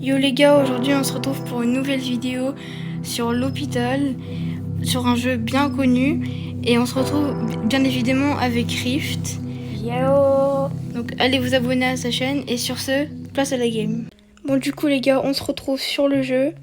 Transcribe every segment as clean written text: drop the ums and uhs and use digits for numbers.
Yo les gars, aujourd'hui on se retrouve pour une nouvelle vidéo sur l'hôpital, sur un jeu bien connu, et on se retrouve bien évidemment avec Rift. Yo. Donc allez vous abonner à sa chaîne, et sur ce, place à la game. Bon du coup les gars, on se retrouve sur le jeu.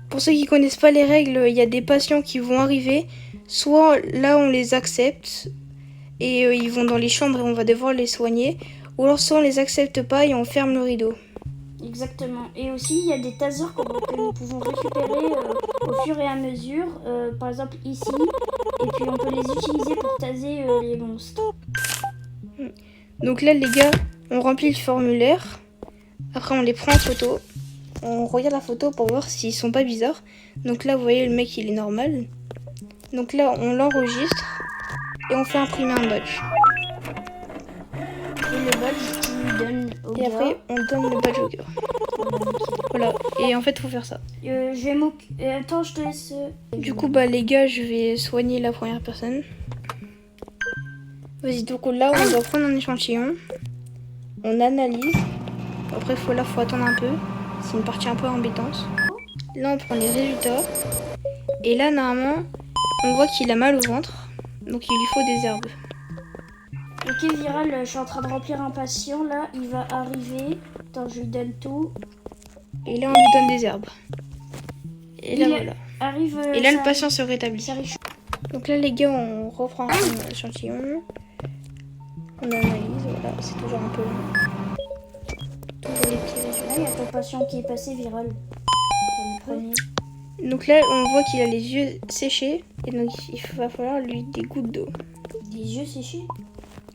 Pour ceux qui connaissent pas les règles, il y a des patients qui vont arriver, soit là on les accepte, et ils vont dans les chambres et on va devoir les soigner, ou alors soit on les accepte pas et on ferme le rideau. Exactement. Et aussi, il y a des tasers que nous pouvons récupérer au fur et à mesure. Par exemple, ici. Et puis, on peut les utiliser pour taser les monstres. Donc là, les gars, on remplit le formulaire. Après, on les prend en photo. On regarde la photo pour voir s'ils sont pas bizarres. Donc là, vous voyez, le mec, il est normal. Donc là, on l'enregistre. Et on fait imprimer un badge. Et le badge, tu lui donnes au gars. Et après, on donne le badge au gars. Voilà. Et en fait, faut faire ça. Je vais m'occuper. Attends, je te laisse. Du coup, bah les gars, je vais soigner la première personne. Vas-y, donc là, on doit prendre un échantillon. On analyse. Après, faut attendre un peu. C'est une partie un peu embêtante. Là, on prend les résultats. Et là, normalement, on voit qu'il a mal au ventre. Donc, il lui faut des herbes. Ok, Viral, je suis en train de remplir un patient. Là, il va arriver. Attends, je lui donne tout. Et là, on lui donne des herbes. Et là, voilà. Arrive, et là, le patient se rétablit. arrive. Donc là, les gars, on reprend un échantillon. On analyse, voilà, c'est toujours un peu long. Toujours les petits résultats. Là, il y a ton patient qui est passé, Viral. Donc là, on voit qu'il a les yeux séchés. Et donc, il va falloir lui des gouttes d'eau. Des yeux séchés?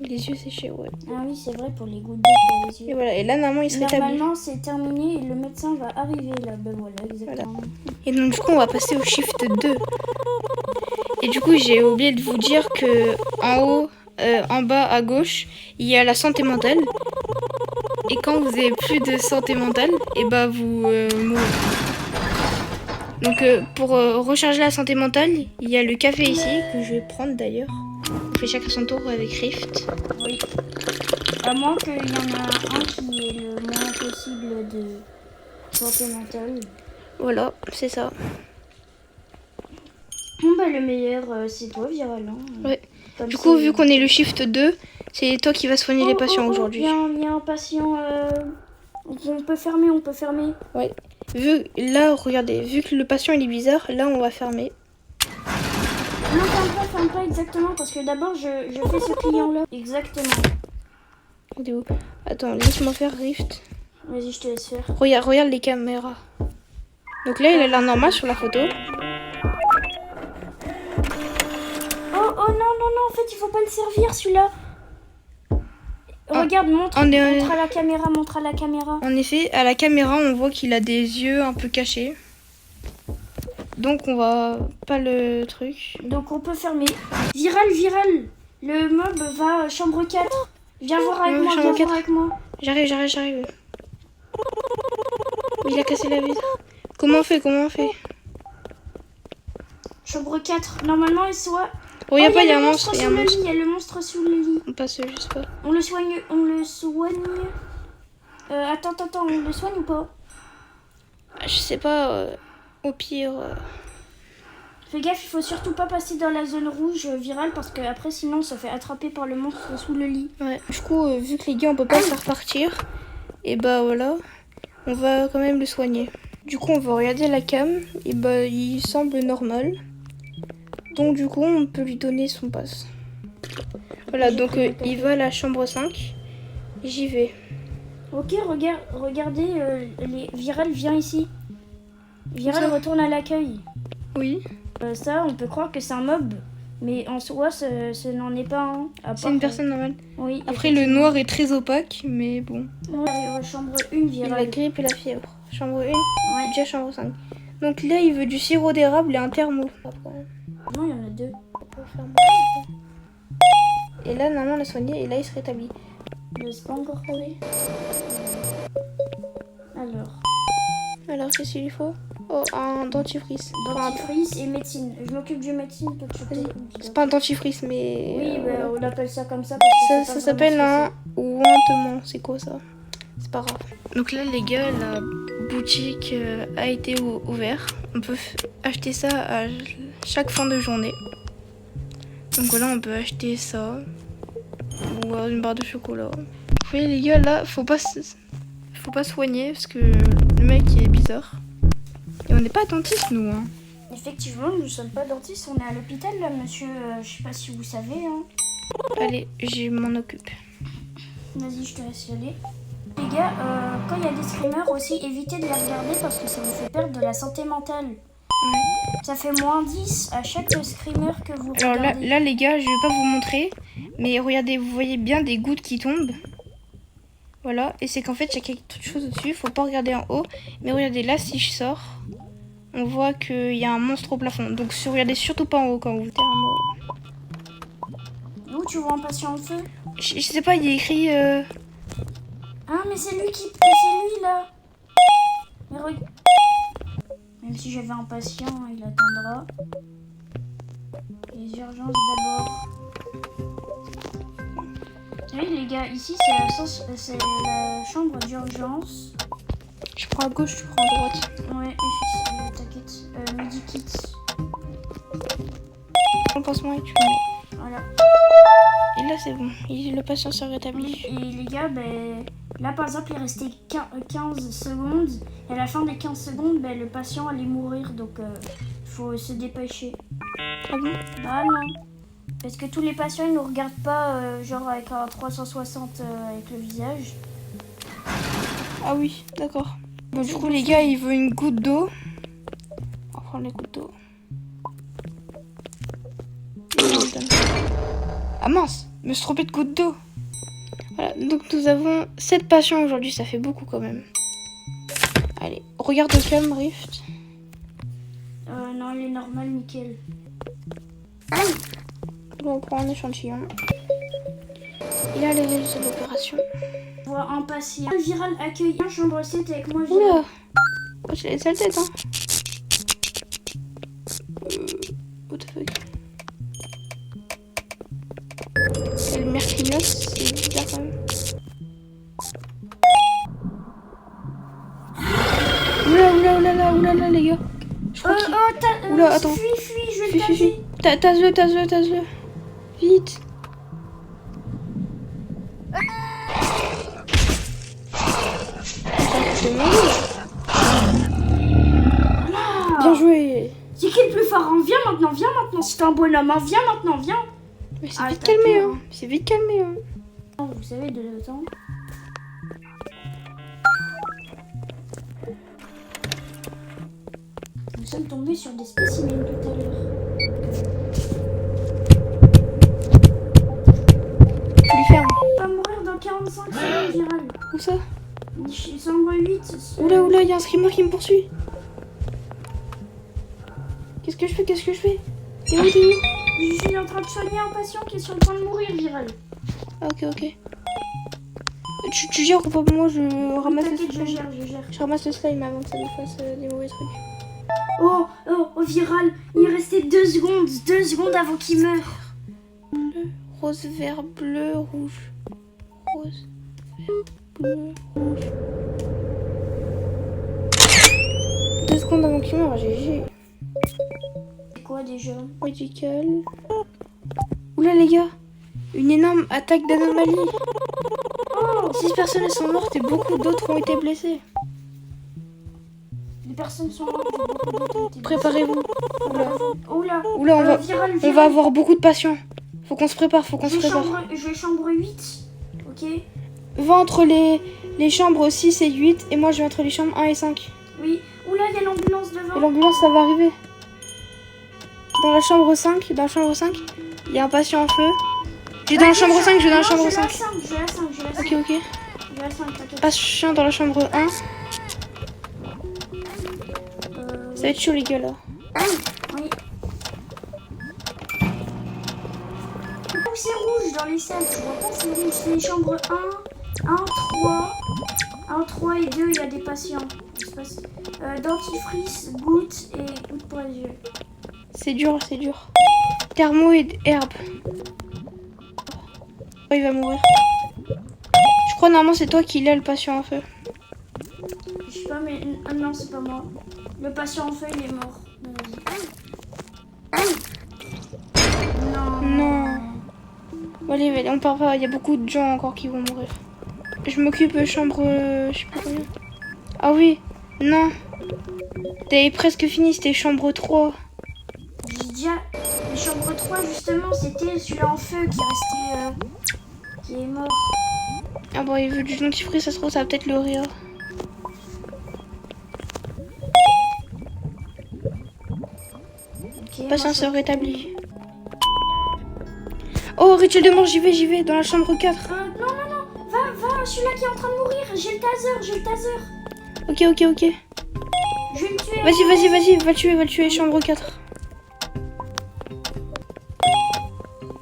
Les yeux séchés, ouais. Ah oui, c'est vrai, pour les gouttes d'eau pour les yeux. Et voilà, et là, normalement, il se rétablit. Normalement, c'est terminé et le médecin va arriver là. Ben voilà, exactement. Voilà. Et donc, du coup, on va passer au shift 2. Et du coup, j'ai oublié de vous dire que en haut, en bas à gauche, il y a la santé mentale. Et quand vous avez plus de santé mentale, et bah vous mourrez. Donc pour recharger la santé mentale, il y a le café ici, que je vais prendre d'ailleurs. On fait chacun son tour avec Rift. Oui. À moins qu'il y en a un qui est le moins possible de santé mentale. Voilà, c'est ça. Bon bah le meilleur c'est toi, Viral. Hein. Ouais. Du coup, vu qu'on est le shift 2, c'est toi qui vas soigner les patients aujourd'hui. Il y a un patient. On peut fermer, Ouais. Là, regardez, vu que le patient il est bizarre, là on va fermer. Non, ferme pas exactement, parce que d'abord je fais ce client-là. Exactement. Il est où? Attends, laisse-moi faire Rift. Vas-y, je te laisse faire. Regarde les caméras. Donc là, il a l'air normal sur la photo. Oh non, en fait, il faut pas le servir celui-là. Regarde, montre à la caméra, En effet, à la caméra, on voit qu'il a des yeux un peu cachés. Donc on va pas le truc. Donc on peut fermer. Viral, le mob va chambre 4. Viens voir avec moi, J'arrive. Il a cassé la vis. Comment on fait Chambre 4. Normalement, il soit... Oh, il y a un monstre. Il y a le monstre sous le lit. On passe juste pas. On le soigne. Attends, on le soigne ou pas? Je sais pas, au pire... Fais gaffe, il faut surtout pas passer dans la zone rouge Viral, parce que après sinon on se fait attraper par le monstre sous le lit. Ouais. Du coup, vu que les gars on peut pas se faire partir, et bah voilà, on va quand même le soigner. Du coup, on va regarder la cam, et bah il semble normal. Donc du coup, on peut lui donner son pass. Voilà, donc il va à la chambre 5. J'y vais. Ok, regardez, Viral, viens ici. Viral retourne à l'accueil. Oui. Ça, on peut croire que c'est un mob, mais en soi, ce n'en est pas un. C'est une personne normale. Oui. Après, le noir est très opaque, mais bon. Ouais, chambre 1, Viral. La grippe et la fièvre. Chambre 1, déjà chambre 5. Donc là, il veut du sirop d'érable et un thermo. Non, il y en a 2. Et là, normalement, on l'a soigné et là, il se rétablit. C'est pas encore trouvé. Alors, qu'est-ce qu'il lui faut? Oh, un dentifrice. Dentifrice et médecine. Je m'occupe du médecine. C'est pas un dentifrice, mais... Oui, on appelle ça comme ça. Ça s'appelle un ointement. C'est quoi ça? C'est pas grave. Donc là les gars, la boutique a été ouverte. On peut acheter ça à chaque fin de journée. Donc voilà, on peut acheter ça. Ou une barre de chocolat. Vous voyez les gars, là, faut pas soigner parce que le mec il est bizarre. Et on n'est pas dentistes nous, hein. Effectivement, nous ne sommes pas dentistes, on est à l'hôpital là, monsieur. Je sais pas si vous savez. Hein. Allez, je m'en occupe. Vas-y, je te laisse y aller. Les gars, quand il y a des screamers aussi, évitez de les regarder parce que ça vous fait perdre de la santé mentale. Ouais. Ça fait -10 à chaque screamer que vous Alors regardez. là les gars, je vais pas vous montrer. Mais regardez, vous voyez bien des gouttes qui tombent. Voilà, et c'est qu'en fait, il y a quelque chose au-dessus. Faut pas regarder en haut. Mais regardez, là, si je sors, on voit qu'il y a un monstre au plafond. Donc, regardez surtout pas en haut quand vous êtes en haut. Où tu vois un patient en feu? Je sais pas, il y a écrit... Ah, mais c'est lui c'est lui là. Mais même si j'avais un patient, il attendra. Les urgences d'abord. Oui, les gars, ici c'est la chambre d'urgence. Je prends à gauche, tu prends à droite. Ouais, t'inquiète. Medikit. Le pansement et tu le mets. Voilà. Et là, c'est bon. Le patient se rétablit. Et les gars, là par exemple, il restait 15 secondes. Et à la fin des 15 secondes, le patient allait mourir. Donc, faut se dépêcher. Ah bon? Ah non. Parce que tous les patients, ils nous regardent pas, genre avec un 360 avec le visage. Ah oui, d'accord. Bon, du coup, les gars, il veut une goutte d'eau. On va prendre les gouttes d'eau. Ah mince, je me suis trompée de goutte d'eau. Voilà, donc nous avons 7 patients aujourd'hui, ça fait beaucoup quand même. Allez, regarde au calme, Rift. Non, il est normal, nickel. Bon, on prend un échantillon. Et là, les résultats de l'opération. On voit un patient. Viral accueille un chambre 7 avec moi. Oula, oh, j'ai les sales têtes, hein. What the fuck. Quel mercurios, c'est bizarre quand même. Oula, les gars. Je crois qu'il... Oula, attends. Fuis, je vais le taper. Tasse-le. Vite. Bien joué. C'est qui le plus fort? Hein? Viens maintenant. C'est un bonhomme. Hein? Viens maintenant. Mais c'est vite calmé, hein. C'est vite calmé, hein. Vous savez, de le temps. Nous sommes tombés sur des spécimens tout à l'heure. Tu lui fermes. Il va mourir dans 45 secondes, Viral. Où ça? Chambre 8. Oula, il y a un screamer qui me poursuit. Qu'est-ce que je fais? T'es où? Je suis en train de soigner un patient qui est sur le point de mourir, Viral. Ah, ok. Tu gères ou pas? Moi, je ramasse le slime. Je gère. Je ramasse le slime avant que ça nous fasse des mauvais trucs. Oh, Viral. Il restait 2 secondes. 2 secondes avant qu'il meure. Bleu, rose, vert, bleu, rouge. Rose, vert, bleu, rouge. 2 secondes avant qu'il meure, GG. C'est quoi déjà? Médical. Oula les gars, une énorme attaque d'anomalie. 6 personnes sont mortes et beaucoup d'autres ont été blessées. Les personnes sont mortes et beaucoup d'autres ont été blessées. Préparez-vous. Oula, on va avoir beaucoup de patients. Faut qu'on se prépare, Je vais chambre 8, ok? Va entre les chambres 6 et 8 et moi je vais entre les chambres 1 et 5. Oui, oula, il y a l'ambulance devant. Et l'ambulance ça va arriver. Dans la chambre 5, il y a un patient en feu. Je vais dans la chambre 5, Je vais la 5. Ok. Je vais la 5, t'inquiète. Patient dans la chambre 1. Ça va être chaud les gars là. Oui. C'est rouge dans les salles, tu vois pas, c'est rouge. C'est les chambres 1, 3 et 2, il y a des patients. Dentifrice, gouttes et gouttes pour les yeux. C'est dur. Thermo et herbe. Oh, il va mourir. Je crois normalement c'est toi qui l'as le patient en feu. sais pas, mais ah non, c'est pas moi. Le patient en feu, il est mort. Non. Non. Bon, allez, on part pas. Il y a beaucoup de gens encore qui vont mourir. Je m'occupe chambre... je sais pas combien. Ah oui. Non. T'avais presque fini, c'était chambre 3. J'ai déjà... La chambre 3, justement, c'était celui-là en feu qui est resté... qui est mort. Ah bon, il veut du dentifrice, ça se trouve, ça va peut-être le rire. Ok, Patient moi, se rétablit. Oh, Rachel de mort, j'y vais, dans la chambre 4. non, non, non. Va, celui-là qui est en train de mourir. J'ai le taser. Ok. Je vais le tuer. Vas-y, va le tuer, chambre 4.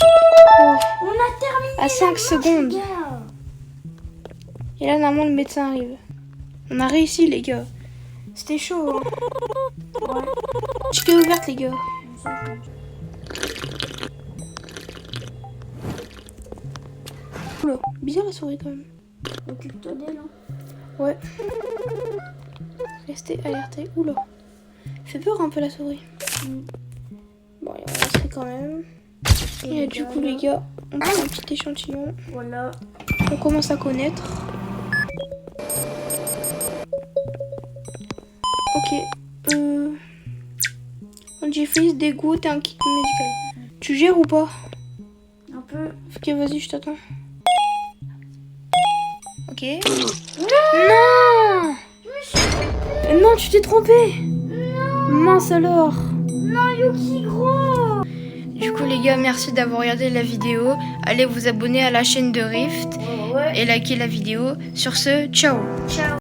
Oh, On a terminé. à 5 secondes. Les gars. Et là, normalement, le médecin arrive. On a réussi, les gars. C'était chaud, hein. Ouais. J'étais ouverte, les gars. Oula, bizarre la souris, quand même. Occupe-toi d'elle. Hein. Ouais. Restez alerté. Oula. Fait peur un peu, la souris. Bon, allez, on resterait quand même. Et du coup, les gars, on prend un petit échantillon. Voilà. On commence à connaître. Ok. Dentifrice, dégoût et un kit médical. Tu gères ou pas? Un peu. Ok, vas-y, je t'attends. Ok. Non. Non, tu t'es trompé. Mince alors. Non, Yuki, gros. Du coup, les gars, merci d'avoir regardé la vidéo. Allez vous abonner à la chaîne de Rift Ouais. et likez la vidéo. Sur ce, ciao. Ciao.